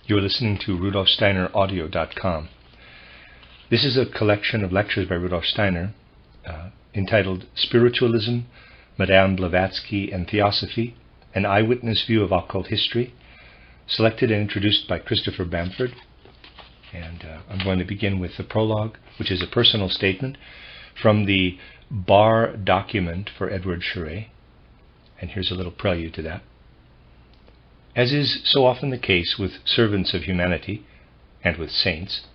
You're listening to RudolfSteinerAudio.com. This is a collection of lectures by Rudolf Steiner entitled Spiritualism, Madame Blavatsky and Theosophy, an Eyewitness View of Occult History, selected and introduced by Christopher Bamford. And I'm going to begin with the prologue, which is a personal statement from the bar document for Edward Schuré. And here's a little prelude to that. As is so often the case with servants of humanity and with saints,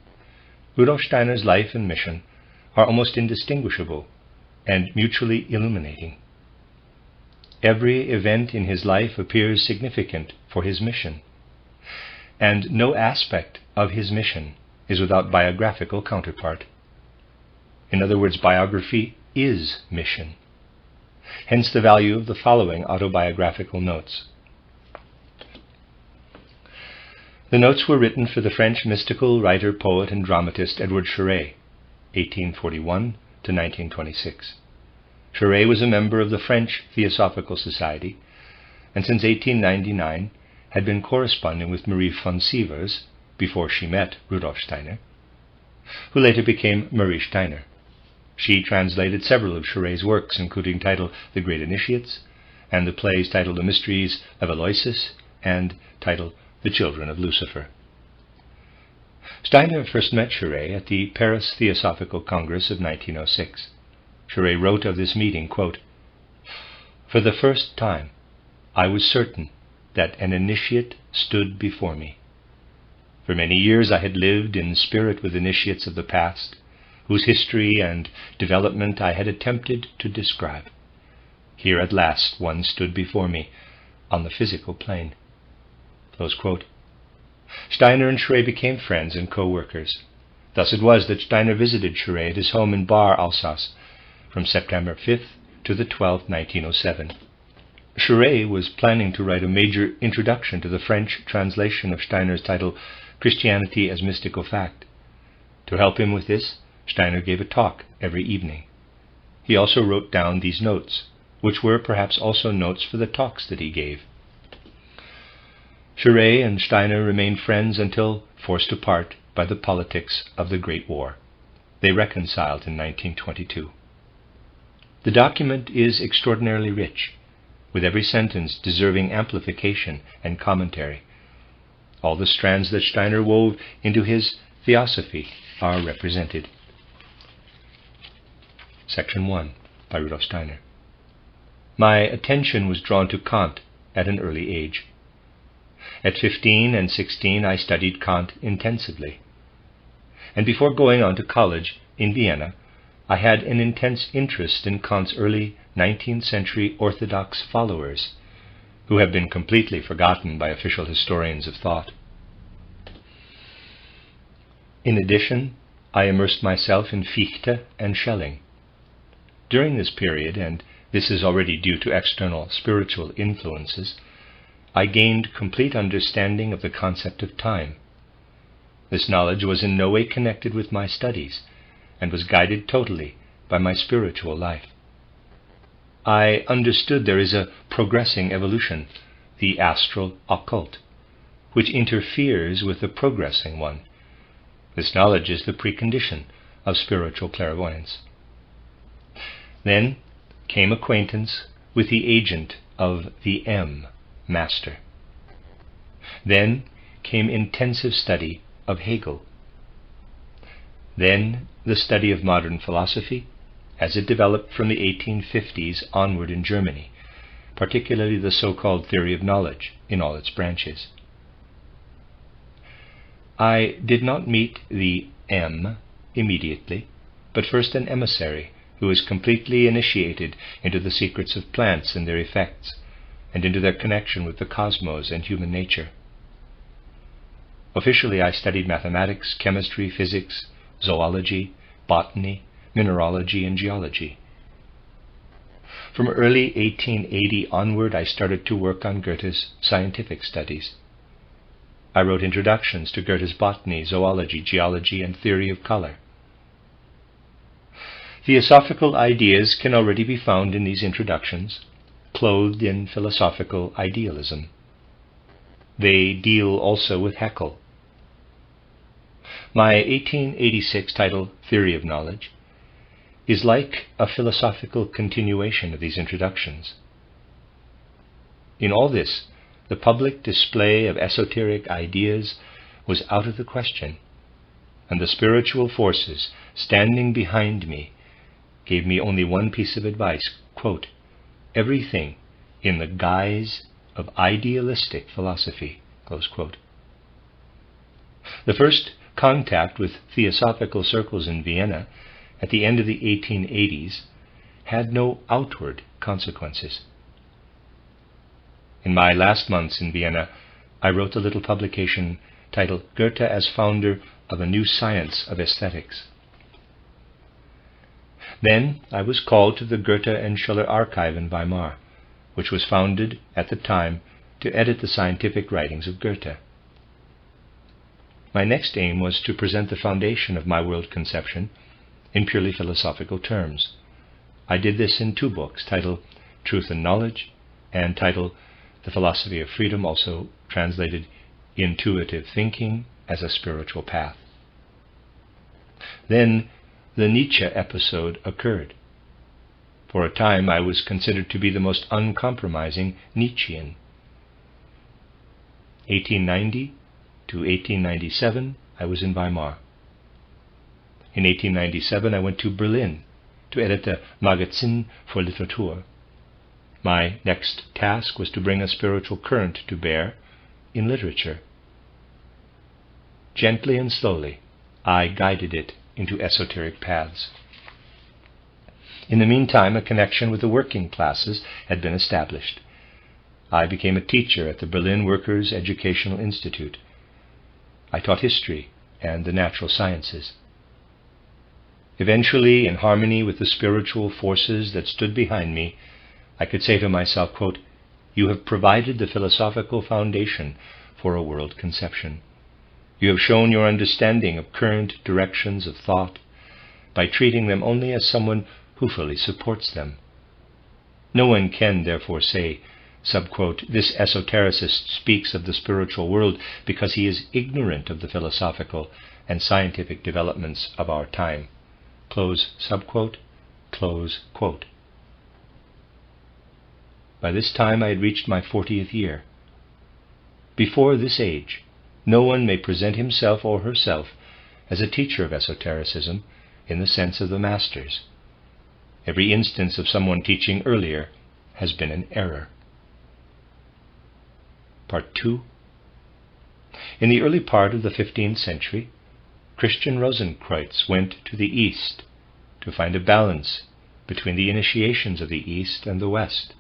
Rudolf Steiner's life and mission are almost indistinguishable and mutually illuminating. Every event in his life appears significant for his mission, and no aspect of his mission is without biographical counterpart. In other words, biography is mission. Hence the value of the following autobiographical notes. The notes were written for the French mystical writer, poet, and dramatist Edward Schuré, 1841 to 1926. Schuré was a member of the French Theosophical Society, and since 1899 had been corresponding with Marie von Sievers before she met Rudolf Steiner, who later became Marie Steiner. She translated several of Schuré's works, including titled The Great Initiates, and the plays titled The Mysteries of Aloysius and titled The Children of Lucifer. Steiner first met Schuré at the Paris Theosophical Congress of 1906. Schuré wrote of this meeting, quote, "For the first time, I was certain that an initiate stood before me. For many years I had lived in spirit with initiates of the past, whose history and development I had attempted to describe. Here at last one stood before me on the physical plane." Close quote. Steiner and Schuré became friends and co-workers. Thus it was that Steiner visited Schuré at his home in Bar, Alsace, from September 5th to the 12th, 1907. Schuré was planning to write a major introduction to the French translation of Steiner's title, Christianity as Mystical Fact. To help him with this, Steiner gave a talk every evening. He also wrote down these notes, which were perhaps also notes for the talks that he gave. Schuré and Steiner remained friends until forced apart by the politics of the Great War. They reconciled in 1922. The document is extraordinarily rich, with every sentence deserving amplification and commentary. All the strands that Steiner wove into his Theosophy are represented. Section 1, by Rudolf Steiner. My attention was drawn to Kant at an early age. At 15 and 16 I studied Kant intensively. And before going on to college in Vienna, I had an intense interest in Kant's early 19th century orthodox followers, who have been completely forgotten by official historians of thought. In addition, I immersed myself in Fichte and Schelling. During this period, and this is already due to external spiritual influences, I gained complete understanding of the concept of time. This knowledge was in no way connected with my studies, and was guided totally by my spiritual life. I understood there is a progressing evolution, the astral occult, which interferes with the progressing one. This knowledge is the precondition of spiritual clairvoyance. Then came acquaintance with the agent of the M, Master. Then came intensive study of Hegel. Then the study of modern philosophy as it developed from the 1850s onward in Germany, particularly the so-called theory of knowledge in all its branches. I did not meet the M immediately, but first an emissary who is completely initiated into the secrets of plants and their effects, and into their connection with the cosmos and human nature. Officially, I studied mathematics, chemistry, physics, zoology, botany, mineralogy, and geology. From early 1880 onward, I started to work on Goethe's scientific studies. I wrote introductions to Goethe's botany, zoology, geology, and theory of color. Theosophical ideas can already be found in these introductions, clothed in philosophical idealism. They deal also with Haeckel My 1886 title, Theory of Knowledge, is like a philosophical continuation of these introductions. In all this, the public display of esoteric ideas was out of the question, and the spiritual forces standing behind me gave me only one piece of advice, quote, everything in the guise of idealistic philosophy, close quote. The first contact with theosophical circles in Vienna at the end of the 1880s had no outward consequences. In my last months in Vienna, I wrote a little publication titled Goethe as Founder of a New Science of Aesthetics. Then I was called to the Goethe and Schiller Archive in Weimar, which was founded at the time to edit the scientific writings of Goethe. My next aim was to present the foundation of my world conception in purely philosophical terms. I did this in 2 books, titled Truth and Knowledge, and titled The Philosophy of Freedom, also translated Intuitive Thinking as a Spiritual Path. Then the Nietzsche episode occurred. For a time I was considered to be the most uncompromising Nietzschean. 1890 to 1897 I was in Weimar. In 1897 I went to Berlin to edit the Magazin für Literatur. My next task was to bring a spiritual current to bear in literature. Gently and slowly I guided it into esoteric paths. In the meantime, a connection with the working classes had been established. I became a teacher at the Berlin Workers' Educational Institute. I taught history and the natural sciences. Eventually, in harmony with the spiritual forces that stood behind me, I could say to myself, quote, you have provided the philosophical foundation for a world conception. You have shown your understanding of current directions of thought by treating them only as someone who fully supports them. No one can, therefore, say, subquote, this esotericist speaks of the spiritual world because he is ignorant of the philosophical and scientific developments of our time. Close subquote, close quote. By this time I had reached my 40th year. Before this age, no one may present himself or herself as a teacher of esotericism in the sense of the masters. Every instance of someone teaching earlier has been an error. Part 2. In the early part of the 15th century, Christian Rosenkreutz went to the East to find a balance between the initiations of the East and the West.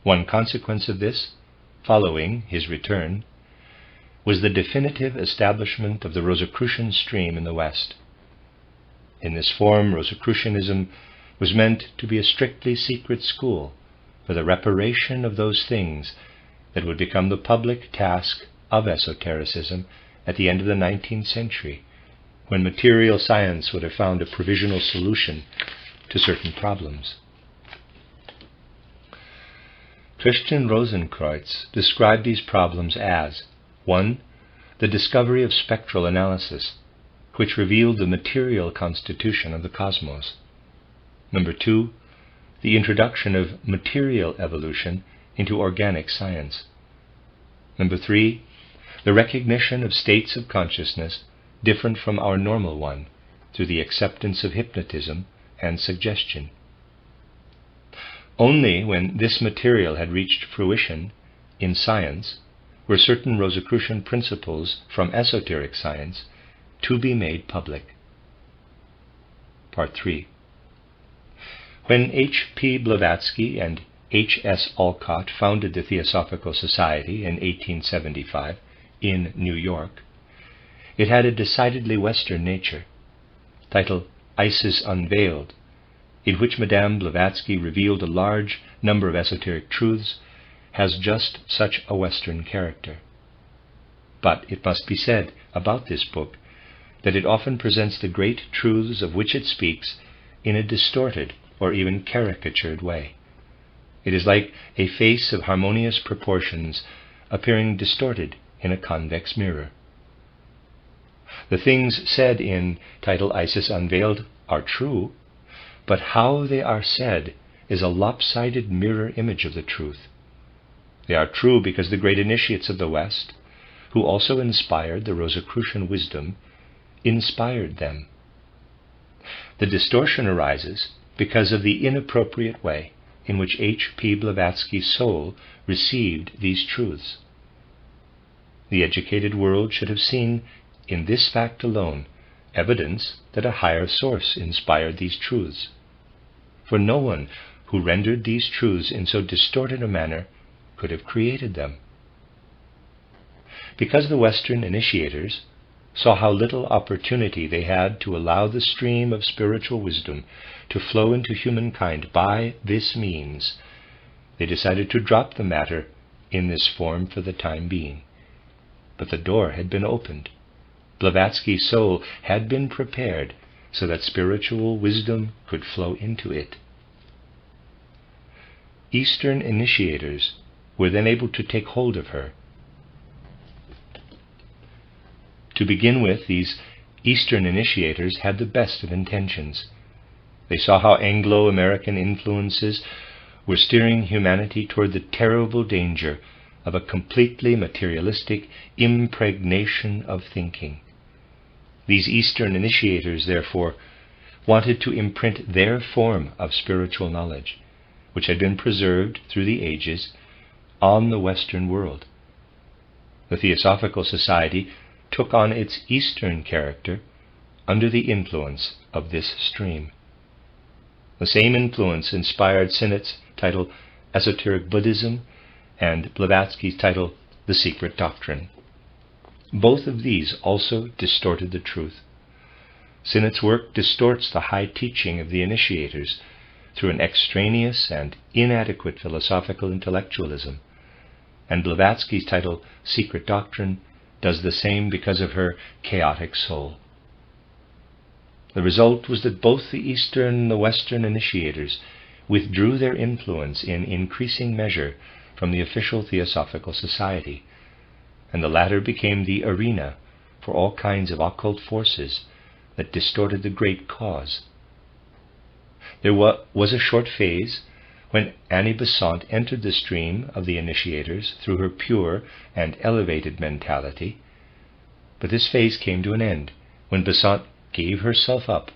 One consequence of this, following his return, was the definitive establishment of the Rosicrucian stream in the West. In this form, Rosicrucianism was meant to be a strictly secret school for the reparation of those things that would become the public task of esotericism at the end of the 19th century, when material science would have found a provisional solution to certain problems. Christian Rosenkreutz described these problems as 1. The discovery of spectral analysis, which revealed the material constitution of the cosmos. 2. The introduction of material evolution into organic science. 3. The recognition of states of consciousness different from our normal one through the acceptance of hypnotism and suggestion. Only when this material had reached fruition in science were certain Rosicrucian principles from esoteric science to be made public. Part 3. When H.P. Blavatsky and H.S. Alcott founded the Theosophical Society in 1875 in New York, it had a decidedly Western nature, titled Isis Unveiled, in which Madame Blavatsky revealed a large number of esoteric truths, has just such a Western character. But it must be said about this book that it often presents the great truths of which it speaks in a distorted or even caricatured way. It is like a face of harmonious proportions appearing distorted in a convex mirror. The things said in title Isis Unveiled are true, but how they are said is a lopsided mirror image of the truth. They are true because the great initiates of the West, who also inspired the Rosicrucian wisdom, inspired them. The distortion arises because of the inappropriate way in which H.P. Blavatsky's soul received these truths. The educated world should have seen in this fact alone evidence that a higher source inspired these truths, for no one who rendered these truths in so distorted a manner could have created them. Because the Western initiators saw how little opportunity they had to allow the stream of spiritual wisdom to flow into humankind by this means, they decided to drop the matter in this form for the time being. But the door had been opened. Blavatsky's soul had been prepared so that spiritual wisdom could flow into it. Eastern initiators were then able to take hold of her. To begin with, these Eastern initiators had the best of intentions. They saw how Anglo-American influences were steering humanity toward the terrible danger of a completely materialistic impregnation of thinking. These Eastern initiators, therefore, wanted to imprint their form of spiritual knowledge, which had been preserved through the ages, on the Western world. The Theosophical Society took on its Eastern character under the influence of this stream. The same influence inspired Sinnott's title Esoteric Buddhism and Blavatsky's title The Secret Doctrine. Both of these also distorted the truth. Sinnott's work distorts the high teaching of the initiators through an extraneous and inadequate philosophical intellectualism, and Blavatsky's title Secret Doctrine does the same because of her chaotic soul. The result was that both the Eastern and the Western initiators withdrew their influence in increasing measure from the official Theosophical Society, and the latter became the arena for all kinds of occult forces that distorted the great cause. There was a short phase when Annie Besant entered the stream of the initiators through her pure and elevated mentality, but this phase came to an end when Besant gave herself up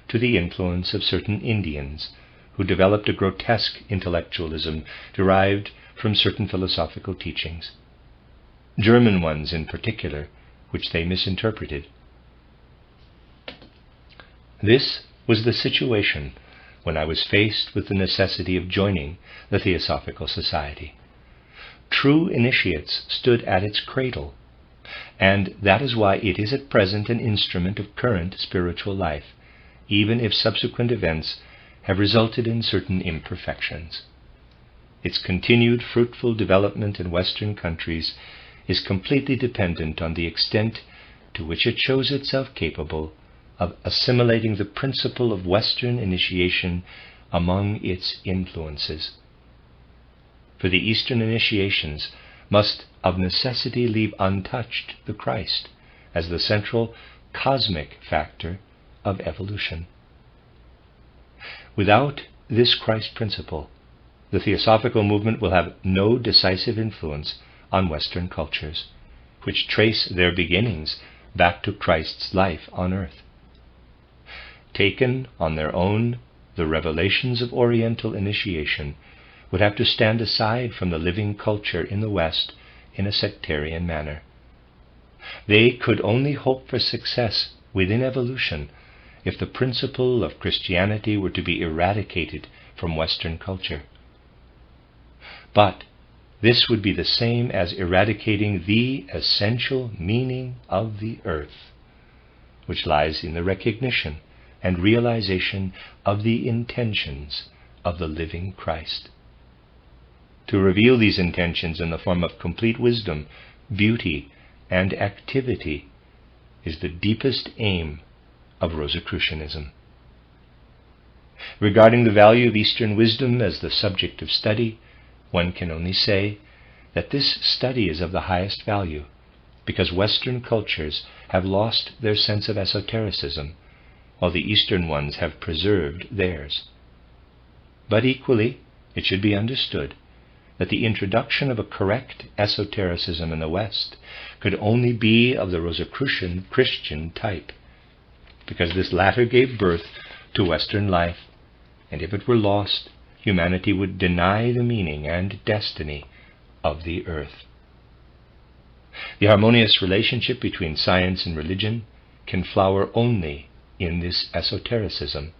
to the influence of certain Indians who developed a grotesque intellectualism derived from certain philosophical teachings, German ones in particular, which they misinterpreted. This was the situation when I was faced with the necessity of joining the Theosophical Society. True initiates stood at its cradle, and that is why it is at present an instrument of current spiritual life, even if subsequent events have resulted in certain imperfections. Its continued fruitful development in Western countries is completely dependent on the extent to which it shows itself capable of assimilating the principle of Western initiation among its influences. For the Eastern initiations must of necessity leave untouched the Christ as the central cosmic factor of evolution. Without this Christ principle, the Theosophical movement will have no decisive influence on Western cultures, which trace their beginnings back to Christ's life on earth. Taken on their own, the revelations of Oriental initiation would have to stand aside from the living culture in the West in a sectarian manner. They could only hope for success within evolution if the principle of Christianity were to be eradicated from Western culture. But this would be the same as eradicating the essential meaning of the earth, which lies in the recognition and realization of the intentions of the living Christ. To reveal these intentions in the form of complete wisdom, beauty, and activity is the deepest aim of Rosicrucianism. Regarding the value of Eastern wisdom as the subject of study, one can only say that this study is of the highest value because Western cultures have lost their sense of esotericism, while the Eastern ones have preserved theirs. But equally, it should be understood that the introduction of a correct esotericism in the West could only be of the Rosicrucian Christian type, because this latter gave birth to Western life, and if it were lost, humanity would deny the meaning and destiny of the earth. The harmonious relationship between science and religion can flower only in this esotericism,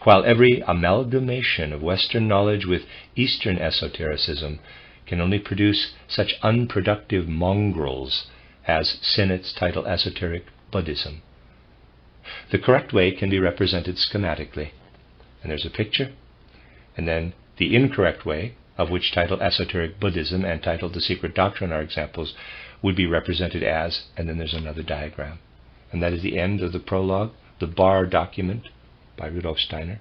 while every amalgamation of Western knowledge with Eastern esotericism can only produce such unproductive mongrels as Sinnett's title Esoteric Buddhism. The correct way can be represented schematically, and there's a picture, and then the incorrect way, of which title Esoteric Buddhism and title The Secret Doctrine are examples, would be represented as, and then there's another diagram. And that is the end of the prologue, the Bar document by Rudolf Steiner.